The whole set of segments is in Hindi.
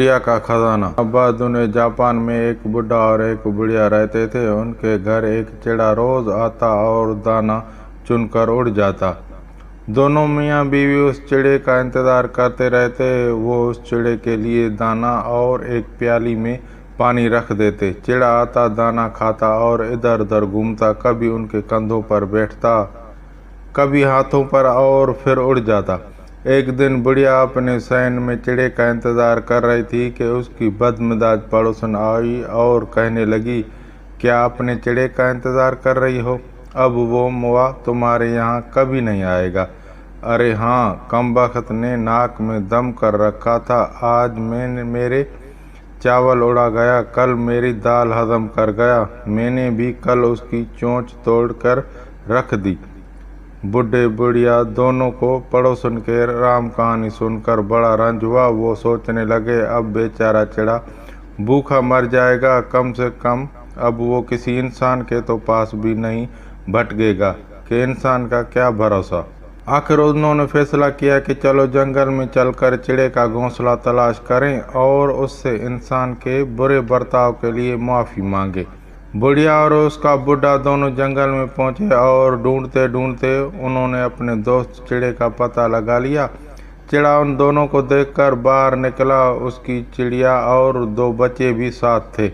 चिड़िया का खजाना। अब उन्हें जापान में एक बुढ़ा और एक बुढ़िया रहते थे। उनके घर एक चिड़ा रोज आता और दाना चुनकर उड़ जाता। दोनों मियाँ बीवी उस चिड़े का इंतजार करते रहते। वो उस चिड़े के लिए दाना और एक प्याली में पानी रख देते। चिड़ा आता, दाना खाता और इधर उधर घूमता। कभी उनके कंधों पर बैठता, कभी हाथों पर, और फिर उड़ जाता। एक दिन बुढ़िया अपने शयन में चिड़े का इंतजार कर रही थी कि उसकी बदमिजाज पड़ोसन आई और कहने लगी, क्या अपने चिड़े का इंतजार कर रही हो? अब वो मुआ तुम्हारे यहाँ कभी नहीं आएगा। अरे हाँ, कमबख्त ने नाक में दम कर रखा था। आज मेरे चावल उड़ा गया, कल मेरी दाल हजम कर गया। मैंने भी कल उसकी चोंच तोड़ कर रख दी। बुढ़े बुढ़िया दोनों को पड़ोसन के राम कहानी सुनकर बड़ा रंज हुआ। वो सोचने लगे, अब बेचारा चिड़ा भूखा मर जाएगा। कम से कम अब वो किसी इंसान के तो पास भी नहीं भटकेगा कि इंसान का क्या भरोसा। आखिर उन्होंने फैसला किया कि चलो जंगल में चलकर चिड़े का घोंसला तलाश करें और उससे इंसान के बुरे बर्ताव के लिए माफ़ी मांगे। बुढ़िया और उसका बुढ़ा दोनों जंगल में पहुंचे और ढूंढते ढूंढते उन्होंने अपने दोस्त चिड़े का पता लगा लिया। चिड़ा उन दोनों को देखकर बाहर निकला। उसकी चिड़िया और दो बच्चे भी साथ थे।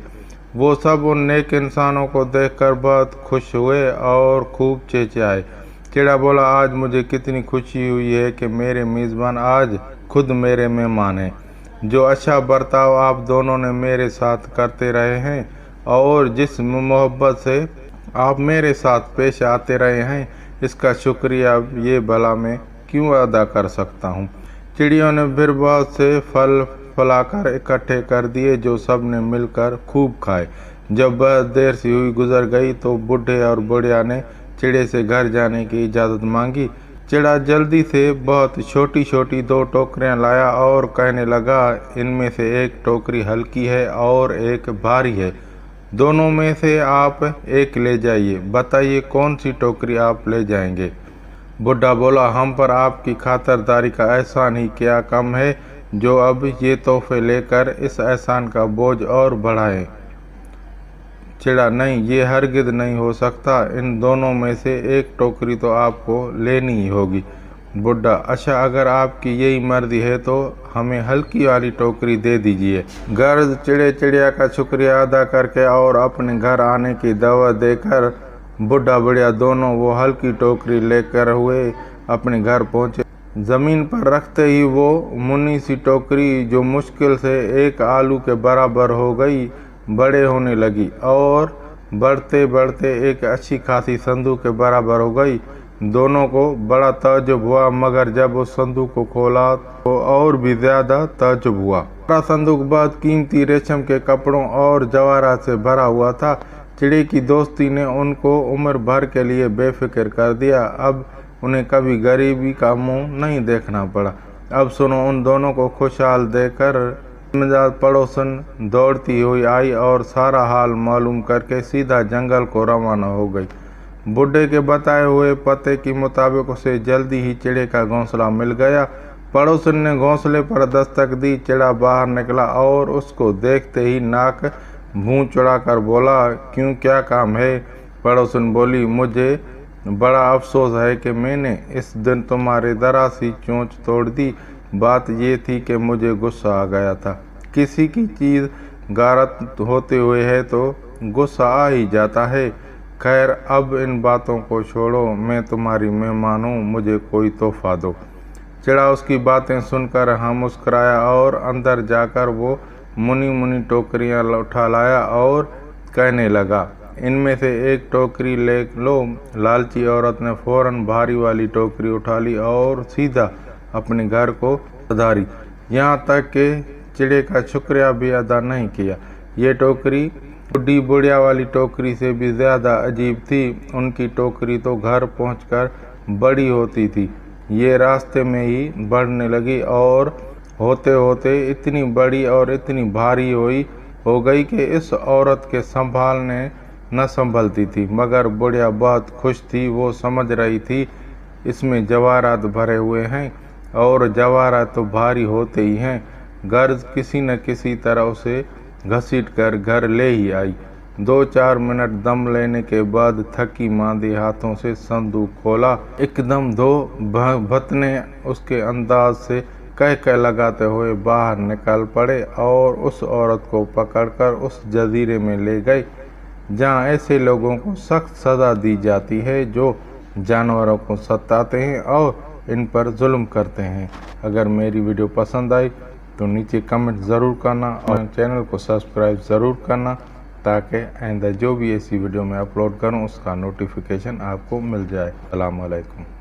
वो सब उन नेक इंसानों को देखकर बहुत खुश हुए और खूब चेचाए। चिड़ा बोला, आज मुझे कितनी खुशी हुई है कि मेरे मेज़बान आज खुद मेरे मेहमान हैं। जो अच्छा बर्ताव आप दोनों ने मेरे साथ करते रहे हैं और जिस मोहब्बत से आप मेरे साथ पेश आते रहे हैं, इसका शुक्रिया ये भला मैं क्यों अदा कर सकता हूँ। चिड़ियों ने फिर बहुत से फल फलाकर इकट्ठे कर दिए जो सब ने मिलकर खूब खाए। जब बहुत देर सी हुई गुजर गई तो बूढ़े और बुढ़िया ने चिड़े से घर जाने की इजाज़त मांगी। चिड़ा जल्दी से बहुत छोटी छोटी दो टोकरियां लाया और कहने लगा, इनमें से एक टोकरी हल्की है और एक भारी है। दोनों में से आप एक ले जाइए। बताइए कौन सी टोकरी आप ले जाएंगे? बुढ़ा बोला, हम पर आपकी खातिरदारी का एहसान ही क्या कम है जो अब ये तोहफे लेकर इस एहसान का बोझ और बढ़ाएं। चिड़ा, नहीं, ये हरगिज़ नहीं हो सकता। इन दोनों में से एक टोकरी तो आपको लेनी ही होगी। बुढ़ा, अच्छा, अगर आपकी यही मर्जी है तो हमें हल्की वाली टोकरी दे दीजिए। गर्द चिड़े चिड़िया का शुक्रिया अदा करके और अपने घर आने की दावत देकर बुढ़ा बुढ़िया दोनों वो हल्की टोकरी लेकर हुए अपने घर पहुँचे। ज़मीन पर रखते ही वो मुन्नी सी टोकरी, जो मुश्किल से एक आलू के बराबर हो गई, बड़े होने लगी और बढ़ते बढ़ते एक अच्छी खासी संदूक के बराबर हो गई। दोनों को बड़ा ताज्जुब हुआ, मगर जब उस संदूक को खोला तो और भी ज़्यादा ताज्जुब हुआ। बड़ा संदूक बहुत कीमती रेशम के कपड़ों और जवाहरात से भरा हुआ था। चिड़े की दोस्ती ने उनको उम्र भर के लिए बेफिक्र कर दिया। अब उन्हें कभी गरीबी का मुंह नहीं देखना पड़ा। अब सुनो, उन दोनों को खुशहाल देकर मिजाज पड़ोसन दौड़ती हुई आई और सारा हाल मालूम करके सीधा जंगल को रवाना हो गई। बुढ़े के बताए हुए पते के मुताबिक उसे जल्दी ही चिड़े का घोंसला मिल गया। पड़ोसन ने घोंसले पर दस्तक दी। चिड़ा बाहर निकला और उसको देखते ही नाक मुंह चढ़ाकर बोला, क्यों, क्या काम है? पड़ोसन बोली, मुझे बड़ा अफसोस है कि मैंने इस दिन तुम्हारे जरा सी चोंच तोड़ दी। बात ये थी कि मुझे गुस्सा आ गया था। किसी की चीज़ गारत होते हुए है तो गुस्सा आ ही जाता है। खैर, अब इन बातों को छोड़ो, मैं तुम्हारी मेहमान हूँ, मुझे कोई तोहफा दो। चिड़ा उसकी बातें सुनकर हम मुस्कुराया और अंदर जाकर वो मुनी मुनी टोकरियाँ उठा लाया और कहने लगा, इनमें से एक टोकरी ले लो। लालची औरत ने फौरन भारी वाली टोकरी उठा ली और सीधा अपने घर को पधारी। यहाँ तक कि चिड़े का शुक्रिया भी अदा नहीं किया। ये टोकरी बुढ़ी बुढ़िया वाली टोकरी से भी ज़्यादा अजीब थी। उनकी टोकरी तो घर पहुंचकर बड़ी होती थी, ये रास्ते में ही बढ़ने लगी और होते होते इतनी बड़ी और इतनी भारी हो गई कि इस औरत के संभालने न संभलती थी। मगर बुढ़िया बहुत खुश थी। वो समझ रही थी इसमें जवाहरात भरे हुए हैं और जवाहरात तो भारी होते ही हैं। गर्ज किसी न किसी तरह उसे घसीट कर घर ले ही आई। 2-4 मिनट दम लेने के बाद थकी मांदी हाथों से संदूक खोला। एकदम दो भक्त ने उसके अंदाज से कह लगाते हुए बाहर निकल पड़े और उस औरत को पकड़कर उस जजीरे में ले गए जहां ऐसे लोगों को सख्त सज़ा दी जाती है जो जानवरों को सताते हैं और इन पर जुल्म करते हैं। अगर मेरी वीडियो पसंद आई तो नीचे कमेंट ज़रूर करना और चैनल को सब्सक्राइब ज़रूर करना ताकि आइंदा जो भी ऐसी वीडियो मैं अपलोड करूं उसका नोटिफिकेशन आपको मिल जाए। अस्सलाम वालेकुम।